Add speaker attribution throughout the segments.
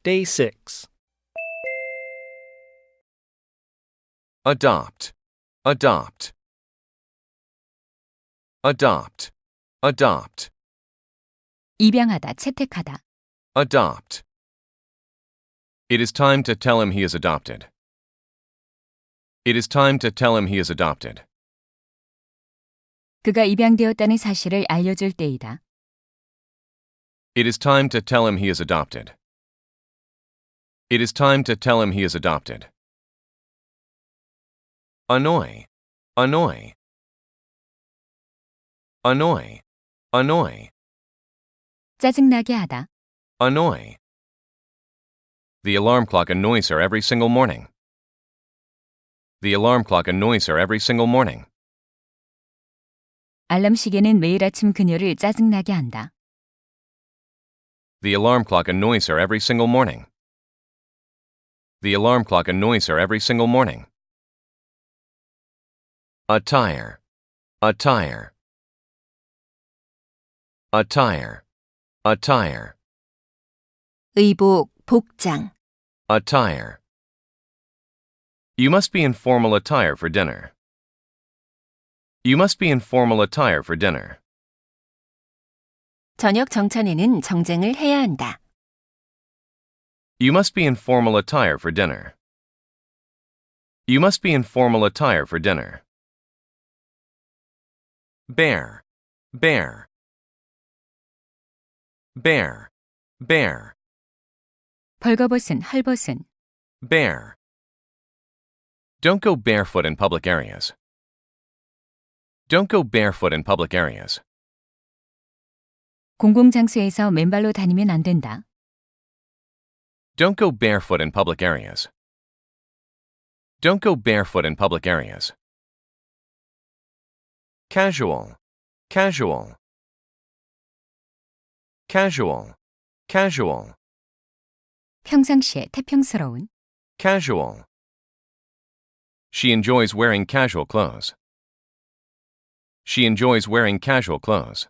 Speaker 1: Day 6.
Speaker 2: Adopt, adopt. Adopt, adopt.
Speaker 3: 입양하다, 채택하다.
Speaker 2: Adopt. It is time to tell him he is adopted. It is time to tell him he is adopted.
Speaker 3: 그가 입양되었다는 사실을 알려줄 때이다.
Speaker 2: It is time to tell him he is adopted. It is time to tell him he is adopted. Annoy, annoy. Annoy, annoy.
Speaker 3: 짜증나게 하다.
Speaker 2: Annoy. The alarm clock annoys her every single morning. The alarm clock annoys her every single morning.
Speaker 3: 알람 시계는 매일 아침 그녀를 짜증나게 한다.
Speaker 2: The alarm clock annoys her every single morning. The alarm clock annoys her every single morning. Attire, attire. Attire, attire.
Speaker 3: 의복, 복장.
Speaker 2: Attire. You must be in formal attire for dinner. You must be in formal attire for dinner.
Speaker 3: 저녁 정찬에는 정장을 해야 한다.
Speaker 2: You must be in formal attire for dinner. You must be in formal attire for dinner. Bear, bear. Bear, bear.
Speaker 3: 벌거벗은, 헐벗은.
Speaker 2: Bear. Don't go barefoot in public areas. Don't go barefoot in public areas.
Speaker 3: 공공장소에서 맨발로 다니면 안 된다.
Speaker 2: Don't go barefoot in public areas. Don't go barefoot in public areas. Casual, casual. Casual, casual.
Speaker 3: 평상시에 태평스러운.
Speaker 2: Casual. She enjoys wearing casual clothes. She enjoys wearing casual clothes.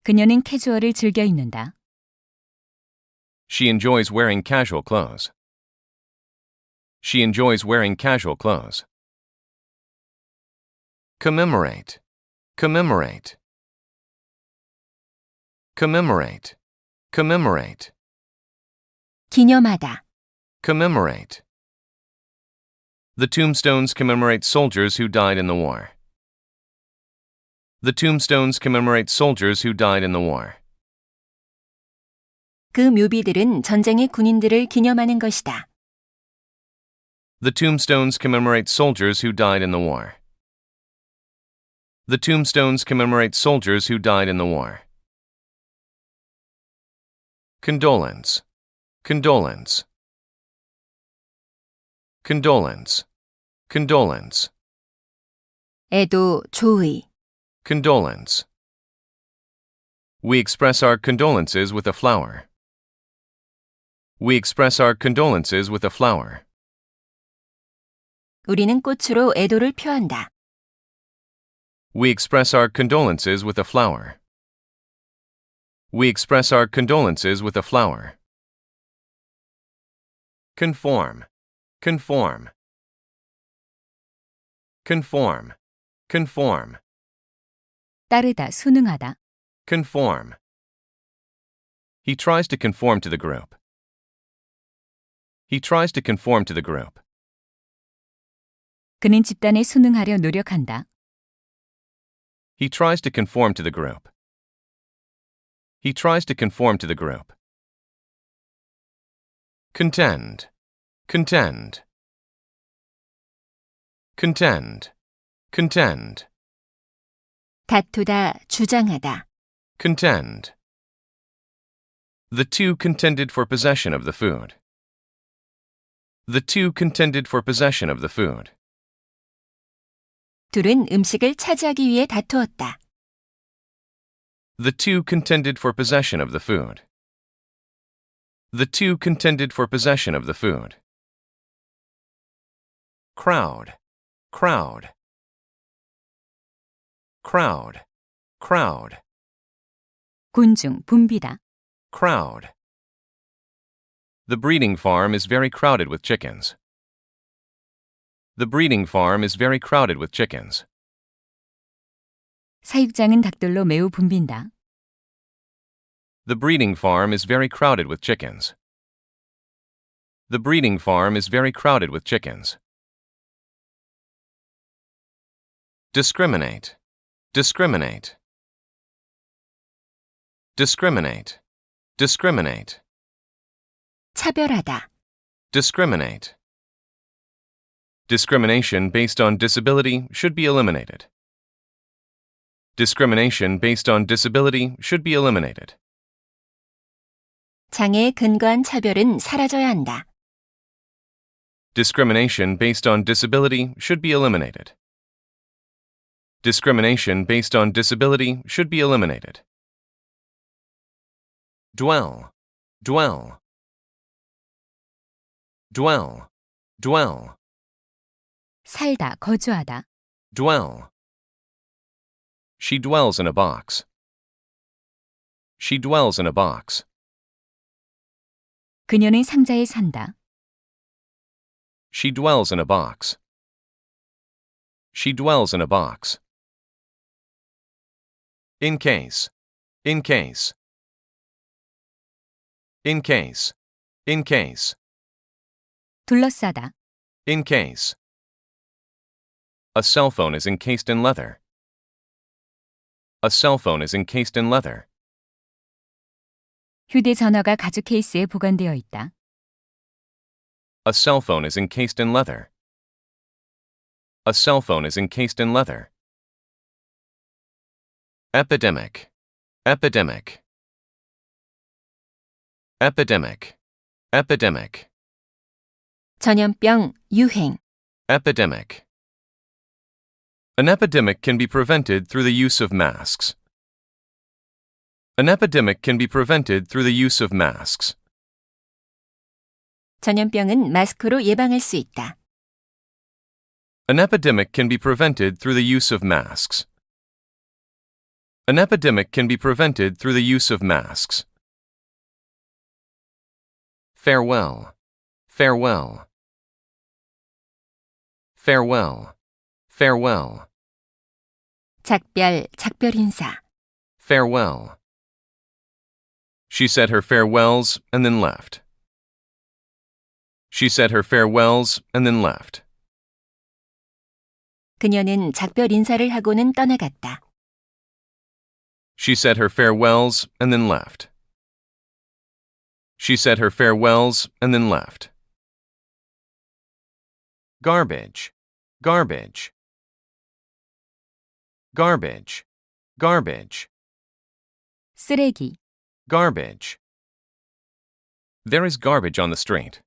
Speaker 3: 그녀는 캐주얼을 즐겨 입는다.
Speaker 2: She enjoys wearing casual clothes. She enjoys wearing casual clothes. Commemorate, commemorate. Commemorate, commemorate.
Speaker 3: 기념하다.
Speaker 2: Commemorate. The tombstones commemorate soldiers who died in the war. The tombstones commemorate soldiers who died in the war.
Speaker 3: 그 묘비들은 전쟁의 군인들을 기념하는 것이다.
Speaker 2: The tombstones commemorate soldiers who died in the war. The tombstones commemorate soldiers who died in the war. Condolence, condolence. Condolence, condolence.
Speaker 3: 애도, 조의.
Speaker 2: Condolence. We express our condolences with a flower. We express our condolences with a flower.
Speaker 3: 우리는 꽃으로 애도를 표한다.
Speaker 2: We express our condolences with a flower. We express our condolences with a flower. Conform, conform. Conform, conform.
Speaker 3: 따르다, 순응하다.
Speaker 2: Conform. He tries to conform to the group. He tries to conform to the group.
Speaker 3: 그는 집단에 순응하려 노력한다.
Speaker 2: He tries to conform to the group. He tries to conform to the group. Contend, contend. Contend, contend.
Speaker 3: 다투다, 주장하다.
Speaker 2: Contend. The two contended for possession of the food. The two contended for possession of the food.
Speaker 3: 둘은 음식을 차지하기 위해 다투었다.
Speaker 2: The two contended for possession of the food. The two contended for possession of the food. Crowd, crowd. Crowd, crowd.
Speaker 3: 군중, 붐비다.
Speaker 2: Crowd. The breeding farm is very crowded with chickens. The breeding farm is very crowded with chickens.
Speaker 3: 사육장은 닭들로 매우 붐빈다.
Speaker 2: The breeding farm is very crowded with chickens. The breeding farm is very crowded with chickens. Discriminate. Discriminate. Discriminate. Discriminate.
Speaker 3: 차별하다.
Speaker 2: Discriminate. Discrimination based on disability should be eliminated. Discrimination based on disability should be eliminated.
Speaker 3: 장애에 근거한 차별은 사라져야 한다.
Speaker 2: Discrimination based on disability should be eliminated. Discrimination based on disability should be eliminated. Dwell. Dwell. Dwell. Dwell.
Speaker 3: 살다, 거주하다.
Speaker 2: Dwell. She dwells in a box. She dwells in a box.
Speaker 3: 그녀는 상자에 산다.
Speaker 2: She dwells in a box. She dwells in a box. In case. In case. In case. In case.
Speaker 3: 둘러싸다.
Speaker 2: In case. A cell phone is encased in leather. A cell phone is encased in leather.
Speaker 3: 휴대전화가 가죽 케이스에 보관되어 있다.
Speaker 2: A cell phone is encased in leather. A cell phone is encased in leather. Epidemic. Epidemic. Epidemic. Epidemic.
Speaker 3: 전염병, 유행.
Speaker 2: Epidemic. An epidemic can be prevented through the use of masks. An epidemic can be prevented through the use of masks.
Speaker 3: 전염병은 마스크로 예방할 수 있다.
Speaker 2: An epidemic can be prevented through the use of masks. An epidemic can be prevented through the use of masks. Farewell. Farewell. Farewell. Farewell.
Speaker 3: 작별, 작별 인사.
Speaker 2: Farewell. She said her farewells and then left. She said her farewells and then left.
Speaker 3: 그녀는 작별 인사를 하고는 떠나갔다.
Speaker 2: She said her farewells and then left. She said her farewells and then left. Garbage. Garbage. Garbage. Garbage.
Speaker 3: 쓰레기.
Speaker 2: Garbage. There is garbage on the street.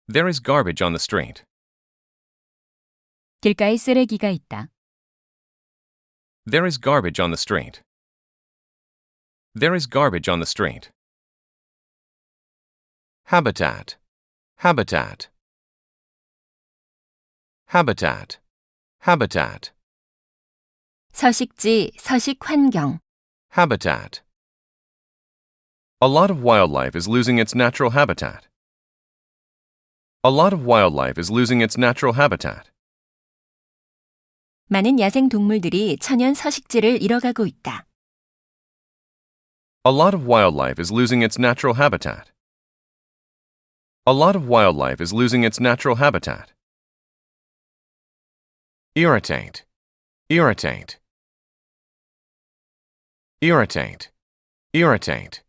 Speaker 2: There is garbage on the street.
Speaker 3: 길가에 쓰레기가 있다.
Speaker 2: There is garbage on the street. There is garbage on the street. Habitat. Habitat. Habitat. Habitat.
Speaker 3: 서식지, 서식 환경.
Speaker 2: Habitat. A lot of wildlife is losing its natural habitat. A lot of wildlife is losing its natural habitat.
Speaker 3: 많은 야생 동물들이 천연 서식지를 잃어가고 있다.
Speaker 2: A lot of wildlife is losing its natural habitat. A lot of wildlife is losing its natural habitat. Irritate. Irritate. Irritate. Irritate.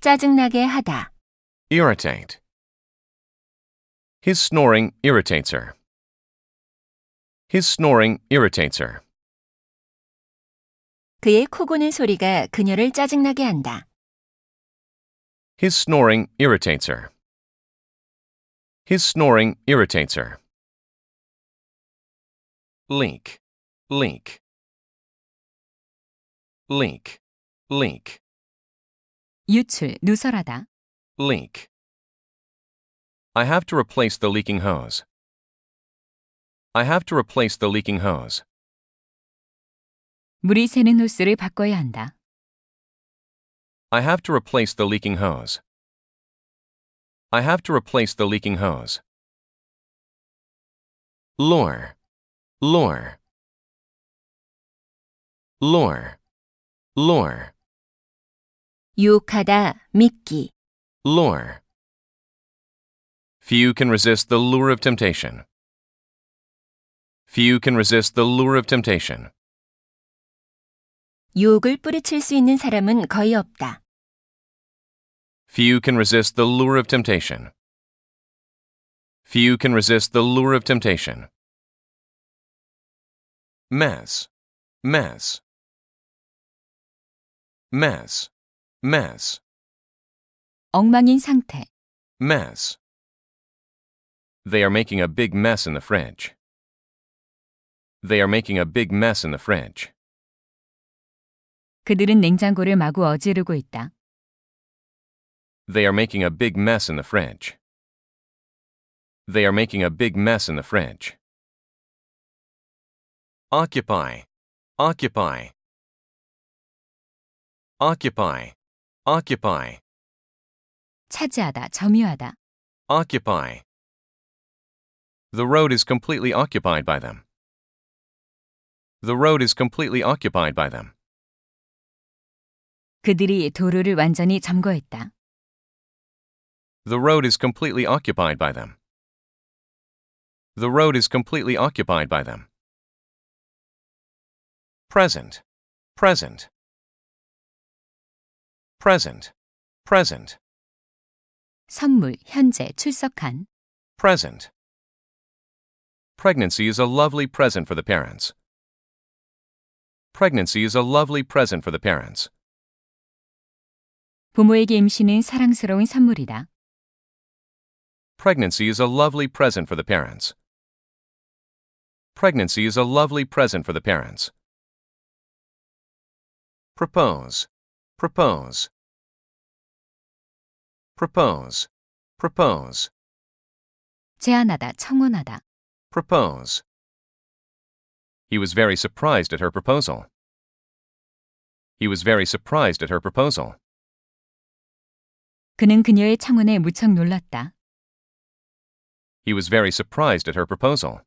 Speaker 3: 짜증나게 하다.
Speaker 2: Irritate. His snoring irritates her. His snoring irritates her.
Speaker 3: 그의 코 고는 소리가 그녀를 짜증나게 한다.
Speaker 2: His snoring irritates her. His snoring irritates her. Leak. Leak. Leak. Leak.
Speaker 3: 유출, 누설하다.
Speaker 2: Leak. I have to replace the leaking hose. I have to replace the leaking hose.
Speaker 3: 물이 새는 호스를 바꿔야 한다.
Speaker 2: I have to replace the leaking hose. I have to replace the leaking hose. Lure, lure, lure, lure,
Speaker 3: 유혹하다, 믿기.
Speaker 2: lure. Few can resist the lure of temptation. Few can resist the lure of temptation.
Speaker 3: 유혹을 뿌리칠 수 있는 사람은 거의 없다.
Speaker 2: Few can resist the lure of temptation. Few can resist the lure of temptation. Mess, mess, mess, mess,
Speaker 3: 엉망인 상태.
Speaker 2: mess. They are making a big mess in the fridge. They are making a big mess in the fridge.
Speaker 3: 그들은 냉장고를 마구 어지르고 있다.
Speaker 2: They are making a big mess in the fridge. They are making a big mess in the fridge. Occupy, occupy, occupy, occupy,
Speaker 3: 차지하다, 점유하다.
Speaker 2: occupy. The road is completely occupied by them. The road is completely occupied by them.
Speaker 3: 그들이 도로를 완전히 점거했다.
Speaker 2: The road is completely occupied by them. The road is completely occupied by them. Present, present, present, present,
Speaker 3: 선물, 현재, 출석한.
Speaker 2: present. Pregnancy is a lovely present for the parents. Pregnancy is a lovely present for the parents.
Speaker 3: 부모에게 임신은 사랑스러운 선물이다.
Speaker 2: Pregnancy is a lovely present for the parents. Pregnancy is a lovely present for the parents. Propose, propose, propose, propose,
Speaker 3: 제안하다, 청혼하다.
Speaker 2: propose. He was very surprised at her proposal. He was very surprised at her proposal.
Speaker 3: 그는 그녀의 청혼에 무척 놀랐다.
Speaker 2: He was very surprised at her proposal.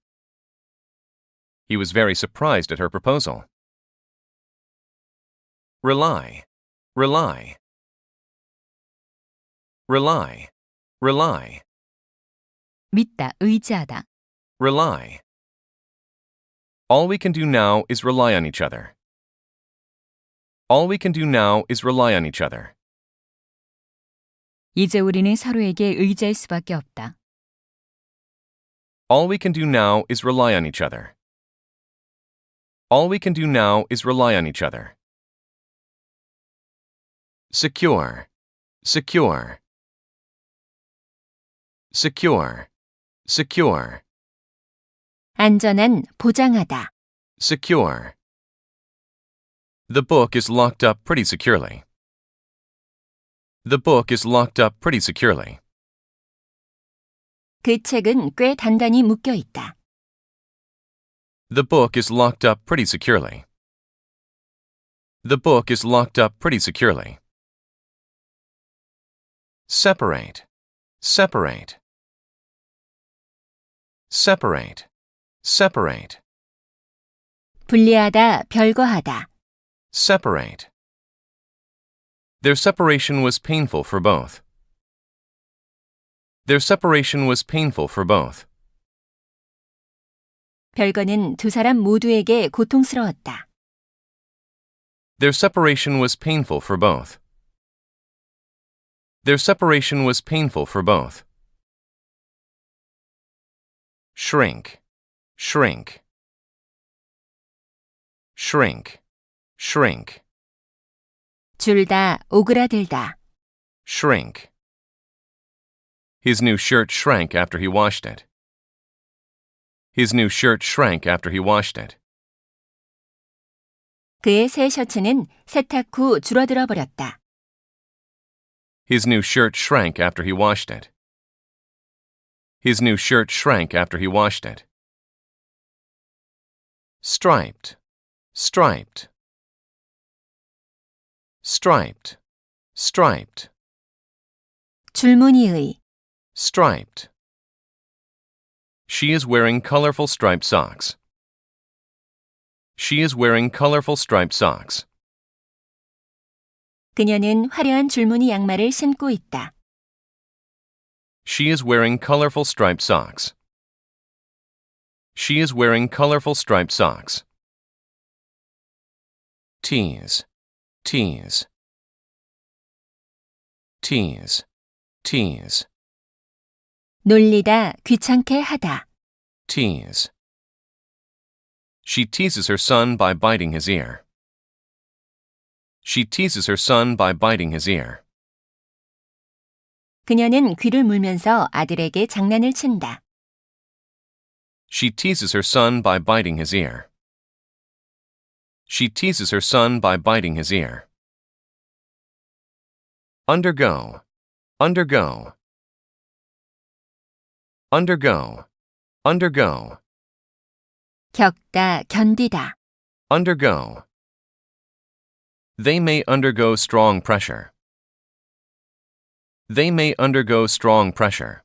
Speaker 2: He was very surprised at her proposal. Rely, rely, rely, rely,
Speaker 3: 믿다, 의지하다.
Speaker 2: rely. All we can do now is rely on each other. All we can do now is rely on each other.
Speaker 3: 이제 우리는 서로에게 의지할 수밖에 없다.
Speaker 2: All we can do now is rely on each other. All we can do now is rely on each other. Secure, secure, secure, secure,
Speaker 3: 안전한, 보장하다.
Speaker 2: secure. The book is locked up pretty securely. The book is locked up pretty securely.
Speaker 3: 그 책은 꽤 단단히 묶여 있다.
Speaker 2: The book is locked up pretty securely. The book is locked up pretty securely. Separate, separate, separate, separate,
Speaker 3: 분리하다, 별거하다.
Speaker 2: separate. Their separation was painful for both. Their separation was painful for both.
Speaker 3: 별거는 두 사람 모두에게 고통스러웠다.
Speaker 2: Their separation was painful for both. Their separation was painful for both. Shrink, shrink, shrink, shrink,
Speaker 3: 줄다, 오그라들다.
Speaker 2: shrink. His new shirt shrank after he washed it. His new shirt shrank after he washed it.
Speaker 3: 그의 새 셔츠는 세탁 후 줄어들어 버렸다.
Speaker 2: His new shirt shrank after he washed it. His new shirt shrank after he washed it. Striped, striped, striped, striped,
Speaker 3: 줄무늬의,
Speaker 2: Striped. She is wearing colorful striped socks. She is wearing colorful striped socks.
Speaker 3: 그녀는 화려한 줄무늬 양말을 신고 있다.
Speaker 2: She is wearing colorful striped socks. She is wearing colorful striped socks. Tease, tease. Tease, tease.
Speaker 3: 놀리다, 귀찮게 하다.
Speaker 2: Tease. She teases her son by biting his ear. She teases her son by biting his ear.
Speaker 3: 그녀는 귀를 물면서 아들에게 장난을 친다.
Speaker 2: She teases her son by biting his ear. She teases her son by biting his ear. Undergo, undergo. Undergo, undergo.
Speaker 3: 겪다, 견디다.
Speaker 2: Undergo. They may undergo strong pressure. They may undergo strong pressure.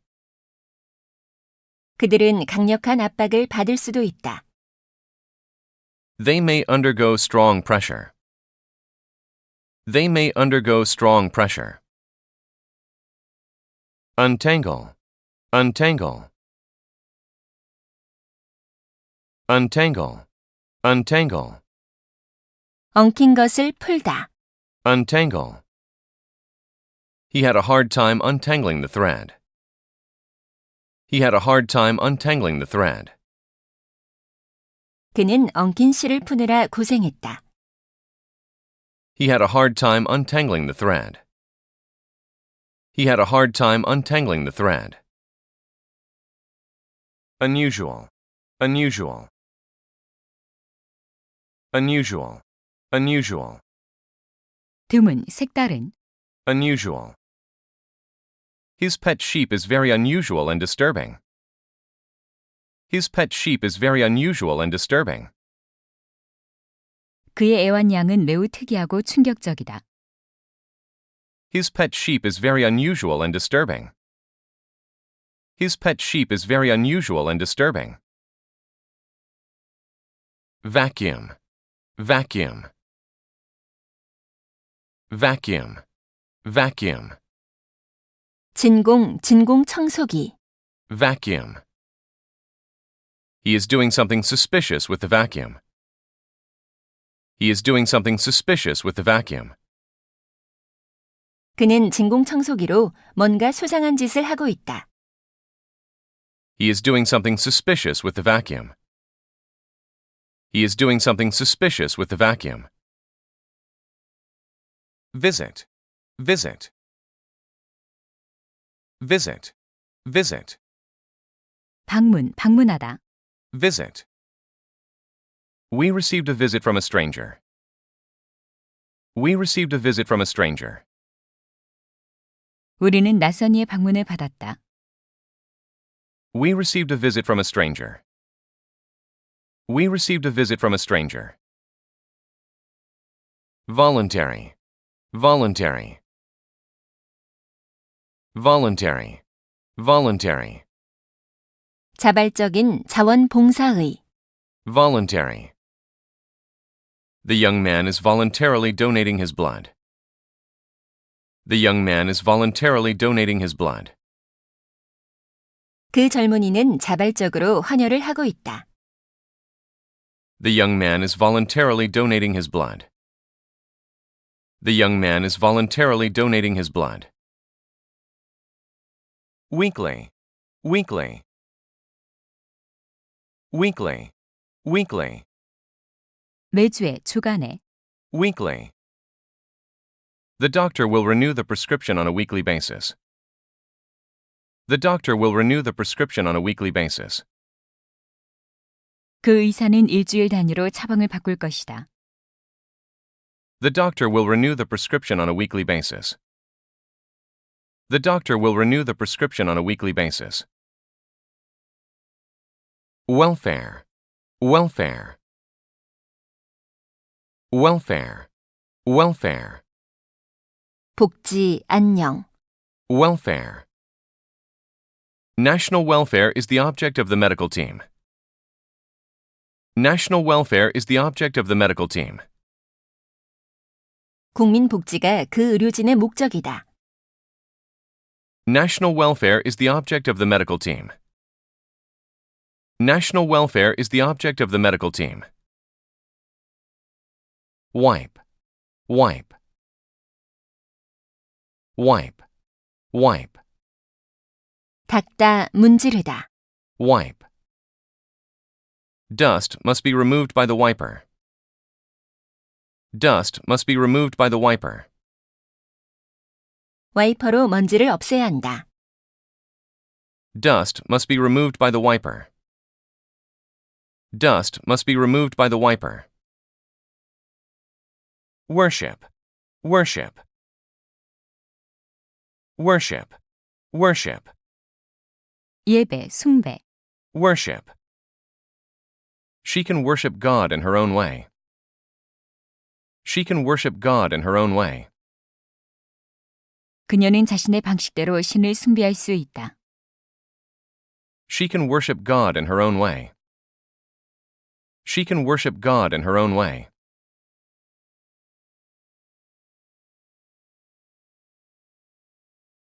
Speaker 3: 그들은 강력한 압박을 받을 수도 있다.
Speaker 2: They may undergo strong pressure. They may undergo strong pressure. Untangle, untangle. Untangle, untangle.
Speaker 3: 엉킨 것을 풀다.
Speaker 2: Untangle. He had a hard time untangling the thread. He had a hard time untangling the thread.
Speaker 3: 그는 엉킨 실을 푸느라 고생했다.
Speaker 2: He had a hard time untangling the thread. He had a hard time untangling the thread. Unusual, unusual. Unusual, unusual.
Speaker 3: 드문, 색다른.
Speaker 2: Unusual. His pet sheep is very unusual and disturbing. His pet sheep is very unusual and disturbing.
Speaker 3: 그의 애완양은 매우 특이하고 충격적이다.
Speaker 2: His pet sheep is very unusual and disturbing. His pet sheep is very unusual and disturbing. Vacuum, vacuum. Vacuum, vacuum.
Speaker 3: 진공, 진공 청소기.
Speaker 2: Vacuum. He is doing something suspicious with the vacuum. He is doing something suspicious with the vacuum.
Speaker 3: 그는 진공 청소기로 뭔가 수상한 짓을 하고 있다.
Speaker 2: He is doing something suspicious with the vacuum. He is doing something suspicious with the vacuum. Visit, visit. Visit, visit.
Speaker 3: 방문, 방문하다.
Speaker 2: Visit. We received a visit from a stranger. We received a visit from a stranger.
Speaker 3: 우리는 낯선 이의 방문을 받았다.
Speaker 2: We received a visit from a stranger. We received a visit from a stranger. Voluntary, voluntary. Voluntary, voluntary.
Speaker 3: 자발적인 자원봉사의.
Speaker 2: Voluntary. The young man is voluntarily donating his blood. The young man is voluntarily donating his blood.
Speaker 3: 그 젊은이는 자발적으로 헌혈을 하고 있다.
Speaker 2: The young man is voluntarily donating his blood. The young man is voluntarily donating his blood. Weekly, weekly. Weekly, weekly.
Speaker 3: 매주에, 주간에.
Speaker 2: Weekly. The doctor will renew the prescription on a weekly basis. The doctor will renew the prescription on a weekly basis.
Speaker 3: 그 의사는 일주일 단위로 처방을 바꿀 것이다.
Speaker 2: The doctor will renew the prescription on a weekly basis. The doctor will renew the prescription on a weekly basis. Welfare, welfare. Welfare, welfare.
Speaker 3: 복지, 안녕.
Speaker 2: Welfare. National welfare is the object of the medical team. National welfare is the object of the medical team.
Speaker 3: 국민 복지가 그 의료진의 목적이다.
Speaker 2: National welfare is the object of the medical team. National welfare is the object of the medical team. Wipe, wipe, wipe, wipe,
Speaker 3: 닦다, 문지르다.
Speaker 2: wipe. Dust must be removed by the wiper. Dust must be removed by the wiper.
Speaker 3: 와이퍼로 먼지를 없애야 한다.
Speaker 2: Dust must be removed by the wiper. Dust must be removed by the wiper. Worship, worship, worship, worship,
Speaker 3: 예배, 숭배.
Speaker 2: worship. She can worship God in her own way. She can worship God in her own way.
Speaker 3: 그녀는 자신의 방식대로 신을 숭배할 수 있다.
Speaker 2: She can worship God in her own way. She can worship God in her own way.